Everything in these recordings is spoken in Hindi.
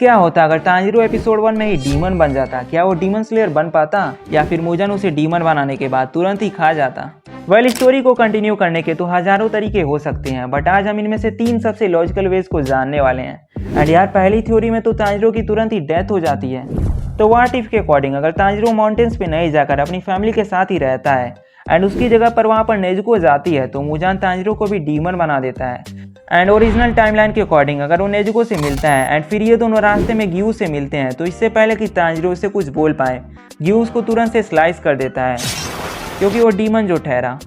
क्या होता अगर तांजीरो एपिसोड 1 में ही डीमन बन जाता? क्या वो डीमन स्लेयर बन पाता या फिर मुजान उसे डीमन बनाने के बाद तुरंत ही खा जाता? स्टोरी को कंटिन्यू करने के तो हजारों तरीके हो सकते हैं, बट आज हम इनमें से 3 सबसे लॉजिकल वेज को जानने वाले हैं। एंड यार, पहली थ्योरी में तो तांजीरो की तुरंत ही डेथ हो जाती है। तो व्हाट इफ के अकॉर्डिंग अगर तांजीरो माउंटेन्स पे नहीं जाकर अपनी फैमिली के साथ ही रहता है एंड उसकी जगह पर वहाँ पर नेजुको जाती है, तो मुजान तांजीरो को भी डीमन बना देता है। एंड ओरिजिनल टाइमलाइन के अकॉर्डिंग अगर वो नेजुको से मिलता है एंड फिर ये दोनों रास्ते में ग्यू से मिलते हैं, तो इससे पहले कि तांजीरो से कुछ बोल पाए, ग्यू उसको तुरंत से स्लाइस कर देता है क्योंकि वो डीमन जो ठहरा,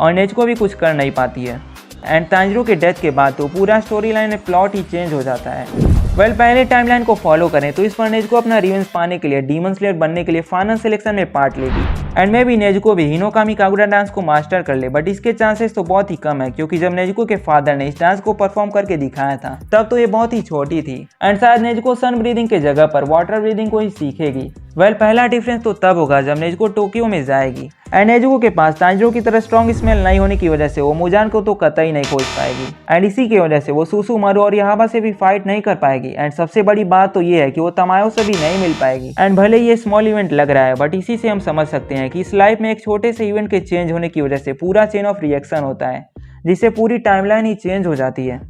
और नेजुको भी कुछ कर नहीं पाती है। एंड तांजीरो के डेथ के बाद तो पूरा स्टोरी लाइन में प्लॉट ही चेंज हो जाता है। पहले टाइमलाइन को फॉलो करें तो इस पर नेजुको अपना रिवेंज पाने के लिए डीमन स्लेयर बनने के लिए फाइनल सिलेक्शन में पार्ट लेगी। एंड मे भी नेजुको भी हिनोकामी कागुरा डांस को मास्टर कर ले, बट इसके चांसेस तो बहुत ही कम है क्योंकि जब नेजुको के फादर ने इस डांस को परफॉर्म करके दिखाया था तब तो ये बहुत ही छोटी थी। एंड शायद नेजुको सन ब्रीदिंग के जगह पर वाटर ब्रीदिंग को ही सीखेगी। पहला डिफरेंस तो तब होगा जब नेजुको टोक्यो में जाएगी एंड नेजुको के पास तांजीरो की तरह स्ट्रॉन्ग स्मेल नहीं होने की वजह से वो मुजान को तो कतई नहीं खोज पाएगी। एंड इसी की वजह से वो सुसुमारू और याहाबा से भी फाइट नहीं कर पाएगी। एंड सबसे बड़ी बात तो ये है कि वो तमायो से भी नहीं मिल पाएगी। एंड भले ये स्मॉल इवेंट लग रहा है, बट इसी से हम समझ सकते हैं कि इस लाइफ में एक छोटे से इवेंट के चेंज होने की वजह से पूरा चेन ऑफ रिएक्शन होता है, जिससे पूरी टाइमलाइन ही चेंज हो जाती है।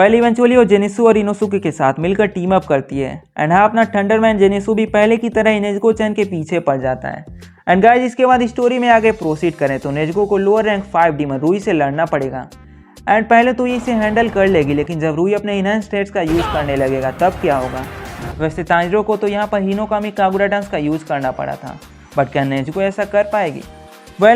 इवेंचुअली वो जेनिसु और इनोसुके के साथ मिलकर टीम अप करती है। एंड हाँ, अपना थंडरमैन जेनिसु भी पहले की तरह ही नेजुको चैन के पीछे पड़ जाता है। एंड गाइस, इसके बाद स्टोरी में आगे प्रोसीड करें तो नेजुको को लोअर रैंक 5 डीमन रूई से लड़ना पड़ेगा। एंड पहले तो ये इसे हैंडल कर लेगी, लेकिन जब रूई अपने इनहैंस स्टेट्स का यूज़ करने लगेगा तब क्या होगा? वैसे तांजीरो को तो यहाँ पर हिनोकामी कागुरा डांस का यूज़ करना पड़ा था, बट क्या नेजुको ऐसा कर पाएगी?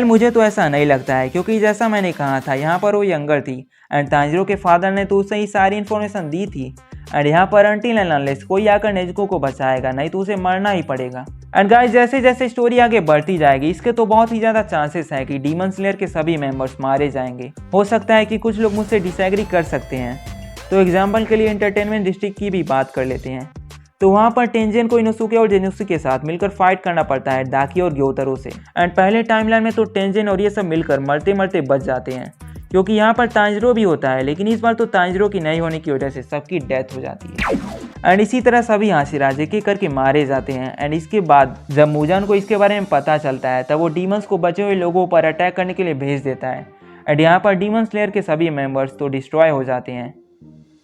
मुझे तो ऐसा नहीं लगता है क्योंकि जैसा मैंने कहा था, यहाँ पर वो यंगर थी एंड तांजीरो के फादर ने तो उसे ही सारी इन्फॉर्मेशन दी थी। एंड यहाँ पर अनटिल एंड अनलेस कोई आकर नेजुको को बचाएगा, नहीं तो उसे मरना ही पड़ेगा। एंड गाइस, जैसे जैसे स्टोरी आगे बढ़ती जाएगी इसके तो बहुत ही ज़्यादा चांसेस हैं कि डीमन स्लेयर के सभी मेंबर्स मारे जाएंगे। हो सकता है कि कुछ लोग मुझसे डिसएग्री कर सकते हैं, तो एग्जाम्पल के लिए एंटरटेनमेंट डिस्ट्रिक्ट की भी बात कर लेते हैं। तो वहाँ पर टेंजेन को इनोसुके और जेनिसु के साथ मिलकर फाइट करना पड़ता है डाकी और ग्योतरो से। एंड पहले टाइमलाइन में तो टेंजेन और ये सब मिलकर मरते मरते बच जाते हैं क्योंकि यहाँ पर तांजीरो भी होता है, लेकिन इस बार तो तांजीरो की नहीं होने की वजह से सबकी डेथ हो जाती है। एंड इसी तरह सभी हाशिराज एक एक करके मारे जाते हैं। एंड इसके बाद जब मुजान को इसके बारे में पता चलता है तब वो डीमंस को बचे हुए लोगों पर अटैक करने के लिए भेज देता है। एंड यहाँ पर डीमन स्लेयर के सभी मेंबर्स तो डिस्ट्रॉय हो जाते हैं।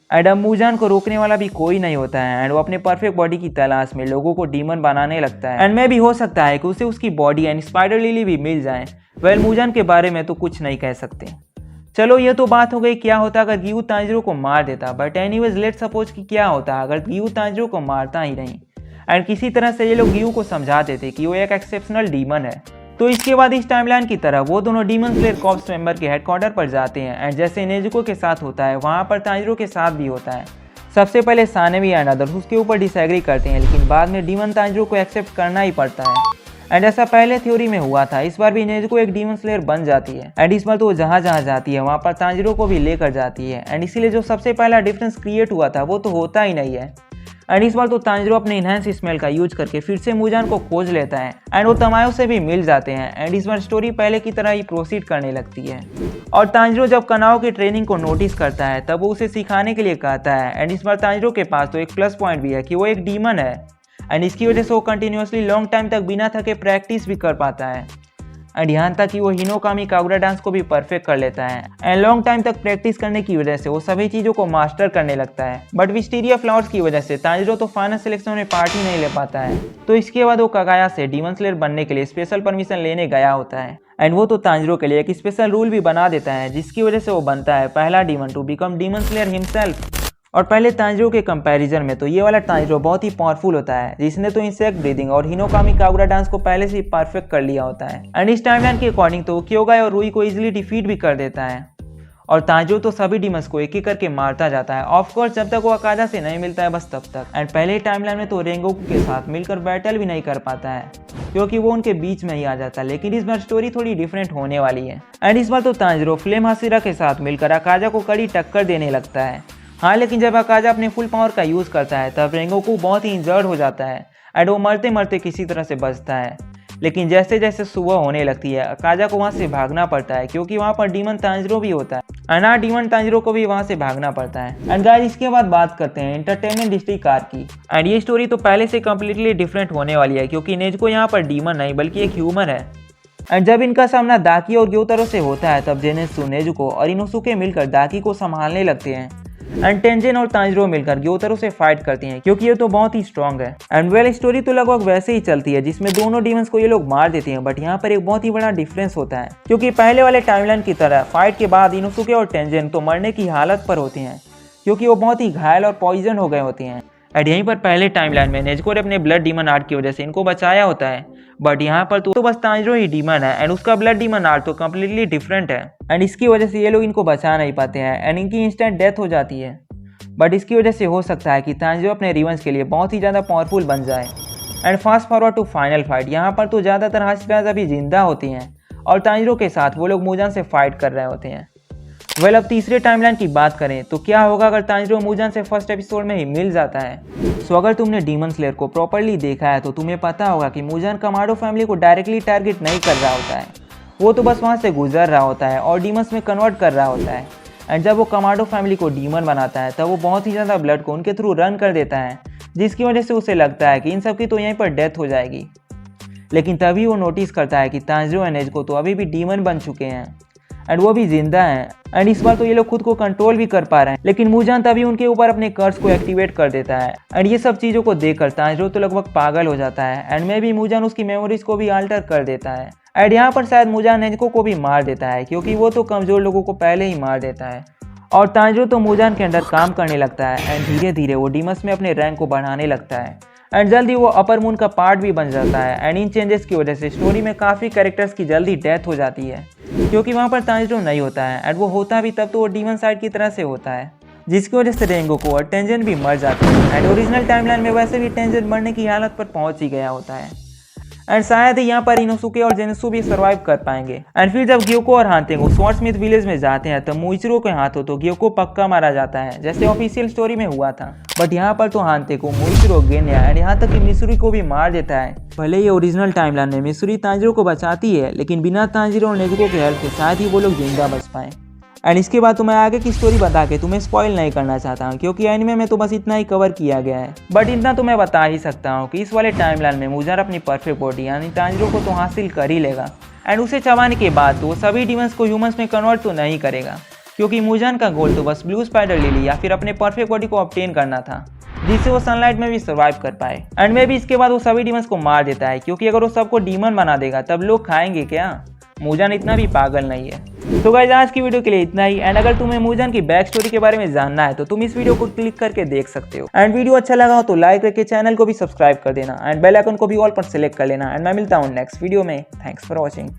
एंड अब मुजान को रोकने वाला भी कोई नहीं होता है एंड वो अपने परफेक्ट बॉडी की तलाश में लोगों को डीमन बनाने लगता है। एंड में भी हो सकता है कि उसे उसकी बॉडी एंड स्पाइडर लिली भी मिल जाए। मुजान के बारे में तो कुछ नहीं कह सकते। चलो, ये तो बात हो गई क्या होता अगर गियू तांजीरो को मार देता, बट एनीवेज लेट्स सपोज कि क्या होता अगर गियू तांजीरो को मारता ही नहीं एंड किसी तरह से ये लोग गियू को समझा देते कि वो एक एक्सेप्शनल डीमन है। तो इसके बाद इस टाइमलाइन की तरह वो दोनों डीमन स्लेयर कॉर्प्स मेंबर के हेडक्वार्टर पर जाते हैं। एंड जैसे नेजुको के साथ होता है वहाँ पर तांजीरो के साथ भी होता है। सबसे पहले सानेमी एंड अदर्स उसके ऊपर डिसएग्री करते हैं, लेकिन बाद में डीमन तांजीरो को एक्सेप्ट करना ही पड़ता है। एंड ऐसा पहले थ्योरी में हुआ था, इस बार भी नेजुको एक डीमन स्लेयर बन जाती है। एंड इस बार तो वो जहाँ जहाँ जाती है वहाँ पर तांजीरो को भी लेकर जाती है। एंड इसीलिए जो सबसे पहला डिफरेंस क्रिएट हुआ था वो तो होता ही नहीं है। एंड इस बार तो तांजीरो अपने इनहैंस स्मेल का यूज करके फिर से मुजान को खोज लेता है एंड वो तमायो से भी मिल जाते हैं। एंड इस बार स्टोरी पहले की तरह ही प्रोसीड करने लगती है। और तांजीरो जब कनाओ की ट्रेनिंग को नोटिस करता है तब वो उसे सिखाने के लिए कहता है। एंड इस बार तांजीरो के पास तो एक प्लस पॉइंट भी है कि वो एक डीमन है एंड इसकी वजह से वो कंटिन्यूसली लॉन्ग टाइम तक बिना थके प्रैक्टिस भी कर पाता है। एंड यहाँ तक कि वो हिनोकामी कागुरा डांस को भी परफेक्ट कर लेता है। एंड लॉन्ग टाइम तक प्रैक्टिस करने की वजह से वो सभी चीज़ों को मास्टर करने लगता है। बट विस्टीरिया फ्लावर्स की वजह से तांजीरो तो फाइनल सिलेक्शन में पार्ट ही नहीं ले पाता है। तो इसके बाद वो कागाया से डीमन स्लेयर बनने के लिए स्पेशल परमिशन लेने गया होता है। एंड वो तो तांजीरो के लिए एक स्पेशल रूल भी बना देता है, जिसकी वजह से वो बनता है पहला demon to become demon slayer himself. और पहले तांजीरो के कंपैरिजन में तो ये वाला तांजीरो बहुत ही पावरफुल होता है, जिसने तो इंसेक्ट ब्रीदिंग और हिनोकामी कागुरा डांस को पहले से ही परफेक्ट कर लिया होता है। एंड इस टाइमलाइन के अकॉर्डिंग तो क्योगाई और रूई को इजीली डिफीट भी कर देता है। और तांजीरो तो सभी डीमंस को एक एक करके मारता जाता है। ऑफ कोर्स जब तक वो अकाजा से नहीं मिलता है बस तब तक। एंड पहले टाइमलाइन में तो रेंगोकू के साथ मिलकर बैटल भी नहीं कर पाता है क्योंकि वो उनके बीच में ही आ जाता है। लेकिन इस बार स्टोरी थोड़ी डिफरेंट होने वाली है। एंड इस बार तो तांजीरो फ्लेम हाशिरा के साथ मिलकर अकाजा को कड़ी टक्कर देने लगता है। हाँ, लेकिन जब अकाजा अपने फुल पावर का यूज़ करता है तब रेंगोकू बहुत ही इंजर्ड हो जाता है एंड वो मरते मरते किसी तरह से बचता है। लेकिन जैसे जैसे सुबह होने लगती है अकाजा को वहाँ से भागना पड़ता है क्योंकि वहाँ पर डीमन तांजीरो भी होता है। एंड आज डीमन तांजिरो को भी वहां से भागना पड़ता है। एंड गाइस इसके बाद बात करते हैं एंटरटेनमेंट डिस्ट्रिक्ट आर्क की। एंड ये स्टोरी तो पहले से कम्प्लीटली डिफरेंट होने वाली है, क्योंकि नेजुको यहाँ पर डीमन नहीं बल्कि एक ह्यूमन है। एंड जब इनका सामना दाकी और ग्योतारो से होता है तब जेनेत्सु, नेजुको और इनोसुके मिलकर दाकी को संभालने लगते हैं। एंड टेंजन और तांजिरो मिलकर ग्योतारो से फाइट करती हैं, क्योंकि ये तो बहुत ही स्ट्रांग है। एंड वेल स्टोरी तो लगभग वैसे ही चलती है, जिसमें दोनों डीमंस को ये लोग मार देते हैं। बट यहाँ पर एक बहुत ही बड़ा डिफरेंस होता है, क्योंकि पहले वाले टाइमलाइन की तरह फाइट के बाद इनोसुके और टेंजन तो मरने की हालत पर होते हैं, क्योंकि वो बहुत ही घायल और पॉइजन हो गए होते हैं। एंड यहीं पर पहले टाइमलाइन में नेजुको ने अपने ब्लड डीमन आर्ट की वजह से इनको बचाया होता है। बट यहाँ पर तो बस तांजिरो ही डीमन है एंड उसका ब्लड डीमन आर्ट तो कम्प्लीटली डिफरेंट है। एंड इसकी वजह से ये लोग इनको बचा नहीं पाते हैं एंड इनकी इंस्टेंट डेथ हो जाती है। बट इसकी वजह से हो सकता है कि तांजिरो अपने रिवेंज के लिए बहुत ही ज़्यादा पावरफुल बन जाए। And fast forward to final fight, यहाँ पर तो ज़्यादातर हाशिराज अभी जिंदा होती हैं और तांजिरो के साथ वो लोग मुजान से फाइट कर रहे होते हैं। वेल अब तीसरे टाइमलाइन की बात करें तो क्या होगा अगर तांजिरो मुजान से फर्स्ट एपिसोड में ही मिल जाता है। सो अगर तुमने डीमन स्लेयर को प्रॉपरली देखा है तो तुम्हें पता होगा कि मुजान कमांडो फैमिली को डायरेक्टली टारगेट नहीं कर रहा होता है, वो तो बस वहाँ से गुजर रहा होता है और डीमंस में कन्वर्ट कर रहा होता है। एंड जब वो कमांडो फैमिली को डीमन बनाता है तब वो बहुत ही ज़्यादा ब्लड को उनके थ्रू रन कर देता है, जिसकी वजह से उसे लगता है कि इन सब की तो यहीं पर डेथ हो जाएगी। लेकिन तभी वो नोटिस करता है कि तांजिरो और नेजुको तो अभी भी डीमन बन चुके हैं एंड वो भी जिंदा हैं। एंड इस बार तो ये लोग खुद को कंट्रोल भी कर पा रहे हैं, लेकिन मुजान तभी उनके ऊपर अपने कर्स को एक्टिवेट कर देता है। एंड ये सब चीज़ों को देखकर तांजिरो तो लगभग पागल हो जाता है एंड में भी मुजान उसकी मेमोरीज को भी अल्टर कर देता है। एंड यहाँ पर शायद मुजान नेजुको को भी मार देता है, क्योंकि वो तो कमज़ोर लोगों को पहले ही मार देता है। और तांजिरो तो मुजान के अंडर काम करने लगता है एंड धीरे धीरे वो डीमंस में अपने रैंक को बढ़ाने लगता है। एंड जल्दी वो अपर मून का पार्ट भी बन जाता है। एंड इन चेंजेस की वजह से स्टोरी में काफ़ी कैरेक्टर्स की जल्दी डेथ हो जाती है, क्योंकि वहाँ पर तांजिरो नहीं होता है। एंड वो होता भी तब तो वो डीमन साइड की तरह से होता है, जिसकी वजह से रेंगोकू और टेंजन भी मर जाते हैं। एंड ओरिजिनल टाइमलाइन में वैसे भी टेंजन मरने की हालत पर पहुंच ही गया होता है। एंड शायद ही यहाँ पर इनोसुके और जेनेत्सु भी सर्वाइव कर पाएंगे। एंड फिर जब ग्योको और हांतेंगो स्वॉर्डस्मिथ विलेज में जाते हैं तब मुइचिरो के हाथों तो ग्योको पक्का मारा जाता है, जैसे ऑफिशियल स्टोरी में हुआ था। बट यहाँ पर तो हांतेंगो, मुइचिरो, गेन्या एंड यहाँ तक कि मिसुरी को भी मार देता है। भले ही ओरिजिनल टाइमलाइन में मिसुरी तांजिरो को बचाती है, लेकिन बिना तांजिरो और नेजुको के हेल्प के शायद ही वो लोग जिंदा बच पाए। एंड इसके बाद तो मैं आगे की स्टोरी बता के तुम्हें स्पॉइल नहीं करना चाहता हूँ, क्योंकि एनिमे में तो बस इतना ही कवर किया गया है। बट इतना तो मैं बता ही सकता हूँ कि इस वाले टाइमलाइन में मुजान अपनी परफेक्ट बॉडी यानी तांजिरो को तो हासिल कर ही लेगा। एंड उसे चबाने के बाद तो वो सभी डीमंस को ह्यूमंस में कन्वर्ट तो नहीं करेगा, क्योंकि मुजान का गोल तो बस ब्लू स्पाइडर लिली या फिर अपने परफेक्ट बॉडी को ऑब्टेन करना था, जिससे वो सनलाइट में भी सर्वाइव कर पाए। एंड में भी इसके बाद वो सभी डीमंस को मार देता है, क्योंकि अगर वो सबको डीमन बना देगा तब लोग खाएंगे क्या। मुजान इतना भी पागल नहीं है। तो गाइस आज की वीडियो के लिए इतना ही। एंड अगर तुम्हें मुजान की बैक स्टोरी के बारे में जानना है तो तुम इस वीडियो को क्लिक करके देख सकते हो। एंड वीडियो अच्छा लगा हो तो लाइक करके चैनल को भी सब्सक्राइब कर देना एंड बेल आइकन को भी ऑल पर सेलेक्ट कर लेना। एंड मैं मिलता हूँ नेक्स्ट वीडियो में। Thanks for watching.